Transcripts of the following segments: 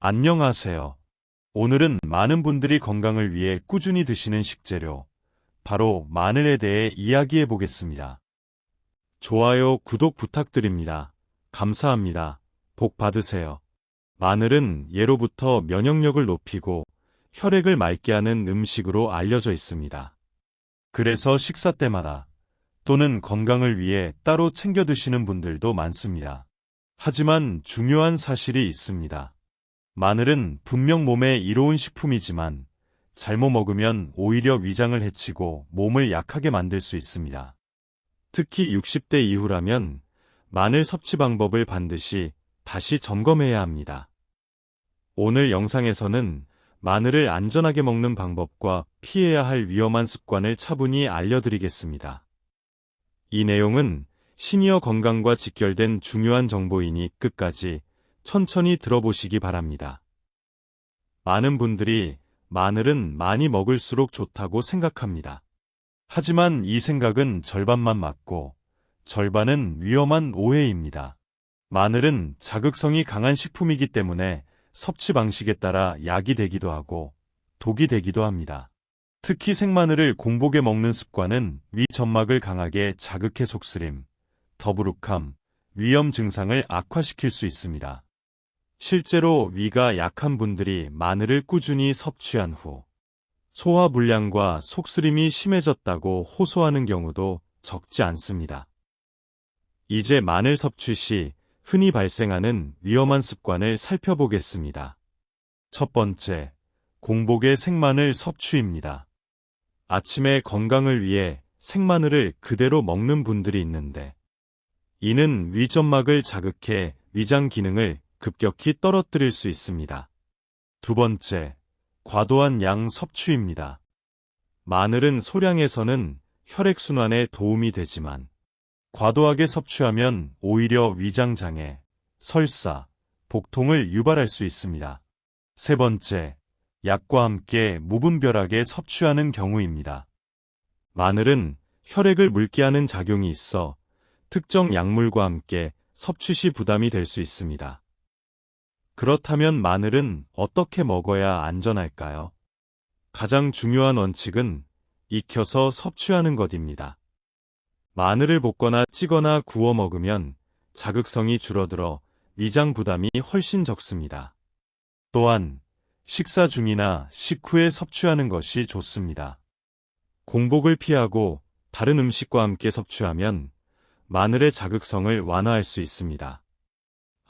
안녕하세요. 오늘은 많은 분들이 건강을 위해 꾸준히 드시는 식재료, 바로 마늘에 대해 이야기해 보겠습니다. 좋아요, 구독 부탁드립니다. 감사합니다. 복 받으세요. 마늘은 예로부터 면역력을 높이고 혈액을 맑게 하는 음식으로 알려져 있습니다. 그래서 식사 때마다 또는 건강을 위해 따로 챙겨 드시는 분들도 많습니다. 하지만 중요한 사실이 있습니다. 마늘은 분명 몸에 이로운 식품이지만 잘못 먹으면 오히려 위장을 해치고 몸을 약하게 만들 수 있습니다. 특히 60대 이후라면 마늘 섭취 방법을 반드시 다시 점검해야 합니다. 오늘 영상에서는 마늘을 안전하게 먹는 방법과 피해야 할 위험한 습관을 차분히 알려드리겠습니다. 이 내용은 시니어 건강과 직결된 중요한 정보이니 끝까지 천천히 들어보시기 바랍니다. 많은 분들이 마늘은 많이 먹을수록 좋다고 생각합니다. 하지만 이 생각은 절반만 맞고 절반은 위험한 오해입니다. 마늘은 자극성이 강한 식품이기 때문에 섭취 방식에 따라 약이 되기도 하고 독이 되기도 합니다. 특히 생마늘을 공복에 먹는 습관은 위 점막을 강하게 자극해 속쓰림, 더부룩함, 위염 증상을 악화시킬 수 있습니다. 실제로 위가 약한 분들이 마늘을 꾸준히 섭취한 후 소화불량과 속쓰림이 심해졌다고 호소하는 경우도 적지 않습니다. 이제 마늘 섭취 시 흔히 발생하는 위험한 습관을 살펴보겠습니다. 첫 번째, 공복의 생마늘 섭취입니다. 아침에 건강을 위해 생마늘을 그대로 먹는 분들이 있는데 이는 위점막을 자극해 위장 기능을 급격히 떨어뜨릴 수 있습니다. 두 번째, 과도한 양 섭취입니다. 마늘은 소량에서는 혈액순환에 도움이 되지만 과도하게 섭취하면 오히려 위장장애, 설사, 복통을 유발할 수 있습니다. 세 번째, 약과 함께 무분별하게 섭취하는 경우입니다. 마늘은 혈액을 묽게 하는 작용이 있어 특정 약물과 함께 섭취 시 부담이 될 수 있습니다. 그렇다면 마늘은 어떻게 먹어야 안전할까요? 가장 중요한 원칙은 익혀서 섭취하는 것입니다. 마늘을 볶거나 찌거나 구워 먹으면 자극성이 줄어들어 위장 부담이 훨씬 적습니다. 또한 식사 중이나 식후에 섭취하는 것이 좋습니다. 공복을 피하고 다른 음식과 함께 섭취하면 마늘의 자극성을 완화할 수 있습니다.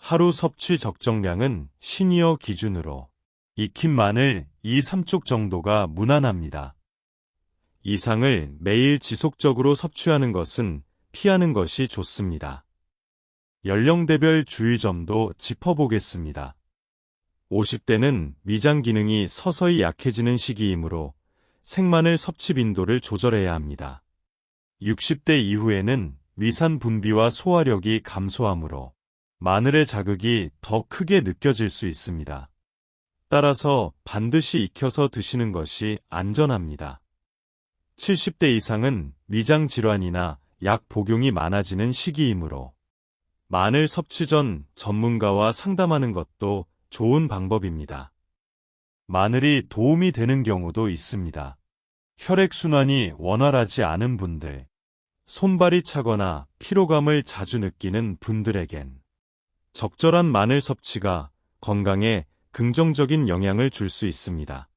하루 섭취 적정량은 시니어 기준으로 익힌 마늘 2~3쪽 정도가 무난합니다. 이상을 매일 지속적으로 섭취하는 것은 피하는 것이 좋습니다. 연령대별 주의점도 짚어보겠습니다. 50대는 위장 기능이 서서히 약해지는 시기이므로 생마늘 섭취 빈도를 조절해야 합니다. 60대 이후에는 위산 분비와 소화력이 감소하므로 마늘의 자극이 더 크게 느껴질 수 있습니다. 따라서 반드시 익혀서 드시는 것이 안전합니다. 70대 이상은 위장 질환이나 약 복용이 많아지는 시기이므로 마늘 섭취 전 전문가와 상담하는 것도 좋은 방법입니다. 마늘이 도움이 되는 경우도 있습니다. 혈액순환이 원활하지 않은 분들, 손발이 차거나 피로감을 자주 느끼는 분들에겐 적절한 마늘 섭취가 건강에 긍정적인 영향을 줄 수 있습니다.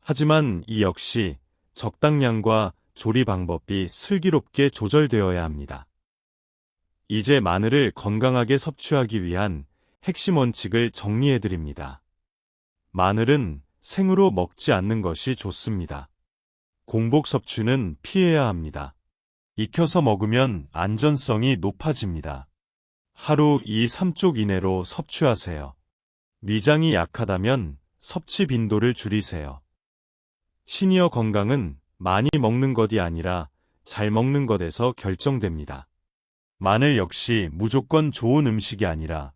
하지만 이 역시 적당량과 조리 방법이 슬기롭게 조절되어야 합니다. 이제 마늘을 건강하게 섭취하기 위한 핵심 원칙을 정리해드립니다. 마늘은 생으로 먹지 않는 것이 좋습니다. 공복 섭취는 피해야 합니다. 익혀서 먹으면 안전성이 높아집니다. 하루 2~3쪽 이내로 섭취하세요. 위장이 약하다면 섭취 빈도를 줄이세요. 시니어 건강은 많이 먹는 것이 아니라 잘 먹는 것에서 결정됩니다. 마늘 역시 무조건 좋은 음식이 아니라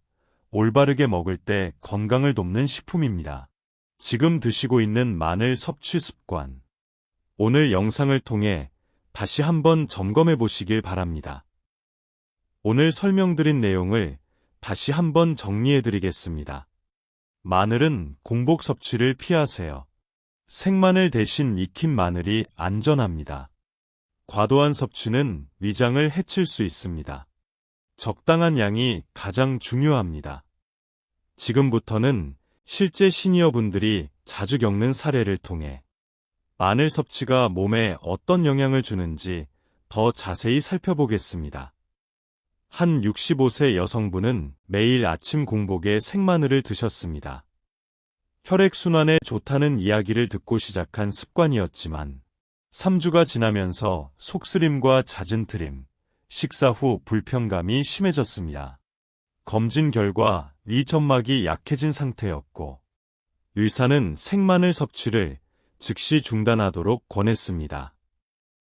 올바르게 먹을 때 건강을 돕는 식품입니다. 지금 드시고 있는 마늘 섭취 습관, 오늘 영상을 통해 다시 한번 점검해 보시길 바랍니다. 오늘 설명드린 내용을 다시 한번 정리해 드리겠습니다. 마늘은 공복 섭취를 피하세요. 생마늘 대신 익힌 마늘이 안전합니다. 과도한 섭취는 위장을 해칠 수 있습니다. 적당한 양이 가장 중요합니다. 지금부터는 실제 시니어분들이 자주 겪는 사례를 통해 마늘 섭취가 몸에 어떤 영향을 주는지 더 자세히 살펴보겠습니다. 한 65세 여성분은 매일 아침 공복에 생마늘을 드셨습니다. 혈액순환에 좋다는 이야기를 듣고 시작한 습관이었지만 3주가 지나면서 속쓰림과 잦은 트림, 식사 후 불편감이 심해졌습니다. 검진 결과 위점막이 약해진 상태였고 의사는 생마늘 섭취를 즉시 중단하도록 권했습니다.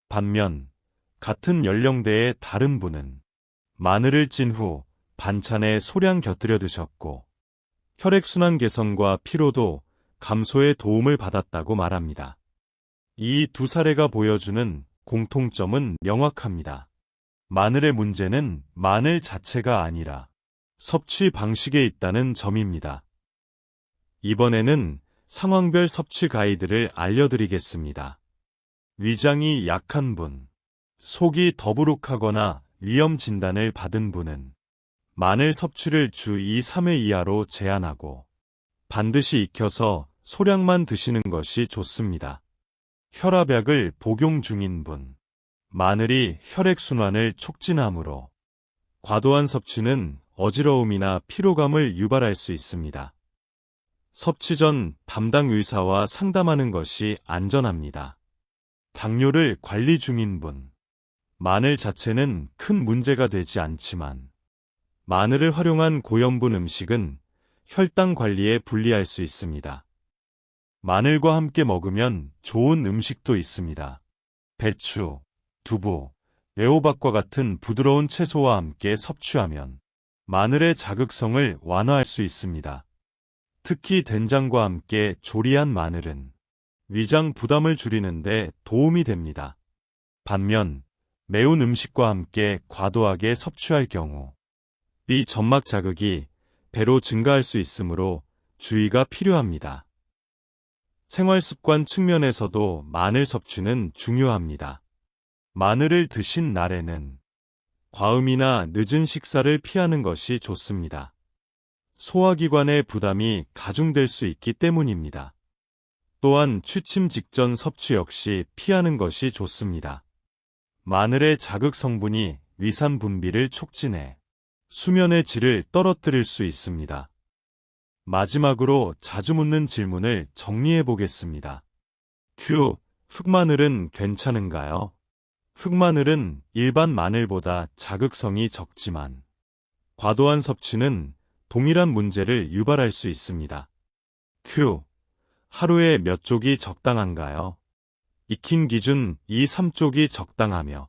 반면 같은 연령대의 다른 분은 마늘을 찐 후 반찬에 소량 곁들여 드셨고 혈액순환 개선과 피로도 감소에 도움을 받았다고 말합니다. 이 두 사례가 보여주는 공통점은 명확합니다. 마늘의 문제는 마늘 자체가 아니라 섭취 방식에 있다는 점입니다. 이번에는 상황별 섭취 가이드를 알려드리겠습니다. 위장이 약한 분, 속이 더부룩하거나 위염 진단을 받은 분은 마늘 섭취를 주 2, 3회 이하로 제한하고 반드시 익혀서 소량만 드시는 것이 좋습니다. 혈압약을 복용 중인 분, 마늘이 혈액순환을 촉진하므로 과도한 섭취는 어지러움이나 피로감을 유발할 수 있습니다. 섭취 전 담당 의사와 상담하는 것이 안전합니다. 당뇨를 관리 중인 분, 마늘 자체는 큰 문제가 되지 않지만 마늘을 활용한 고염분 음식은 혈당 관리에 불리할 수 있습니다. 마늘과 함께 먹으면 좋은 음식도 있습니다. 배추, 두부, 애호박과 같은 부드러운 채소와 함께 섭취하면 마늘의 자극성을 완화할 수 있습니다. 특히 된장과 함께 조리한 마늘은 위장 부담을 줄이는데 도움이 됩니다. 반면 매운 음식과 함께 과도하게 섭취할 경우 이 점막 자극이 배로 증가할 수 있으므로 주의가 필요합니다. 생활습관 측면에서도 마늘 섭취는 중요합니다. 마늘을 드신 날에는 과음이나 늦은 식사를 피하는 것이 좋습니다. 소화기관의 부담이 가중될 수 있기 때문입니다. 또한 취침 직전 섭취 역시 피하는 것이 좋습니다. 마늘의 자극 성분이 위산 분비를 촉진해 수면의 질을 떨어뜨릴 수 있습니다. 마지막으로 자주 묻는 질문을 정리해 보겠습니다. Q. 흑마늘은 괜찮은가요? 흑마늘은 일반 마늘보다 자극성이 적지만 과도한 섭취는 동일한 문제를 유발할 수 있습니다. Q. 하루에 몇 쪽이 적당한가요? 익힌 기준 2, 3쪽이 적당하며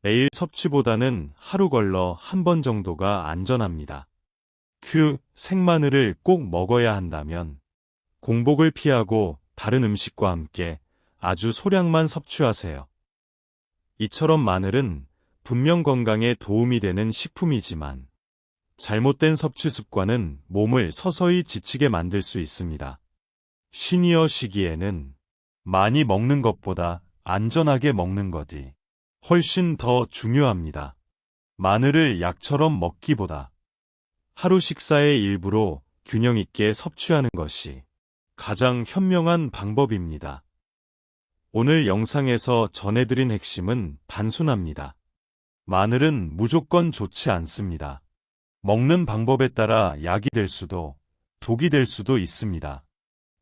매일 섭취보다는 하루 걸러 한 번 정도가 안전합니다. Q. 생마늘을 꼭 먹어야 한다면 공복을 피하고 다른 음식과 함께 아주 소량만 섭취하세요. 이처럼 마늘은 분명 건강에 도움이 되는 식품이지만 잘못된 섭취 습관은 몸을 서서히 지치게 만들 수 있습니다. 시니어 시기에는 많이 먹는 것보다 안전하게 먹는 것이 훨씬 더 중요합니다. 마늘을 약처럼 먹기보다 하루 식사의 일부로 균형 있게 섭취하는 것이 가장 현명한 방법입니다. 오늘 영상에서 전해드린 핵심은 단순합니다. 마늘은 무조건 좋지 않습니다. 먹는 방법에 따라 약이 될 수도, 독이 될 수도 있습니다.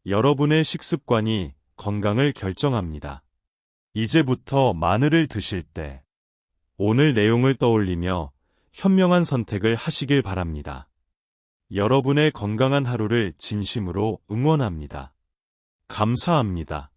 여러분의 식습관이 건강을 결정합니다. 이제부터 마늘을 드실 때 오늘 내용을 떠올리며 현명한 선택을 하시길 바랍니다. 여러분의 건강한 하루를 진심으로 응원합니다. 감사합니다.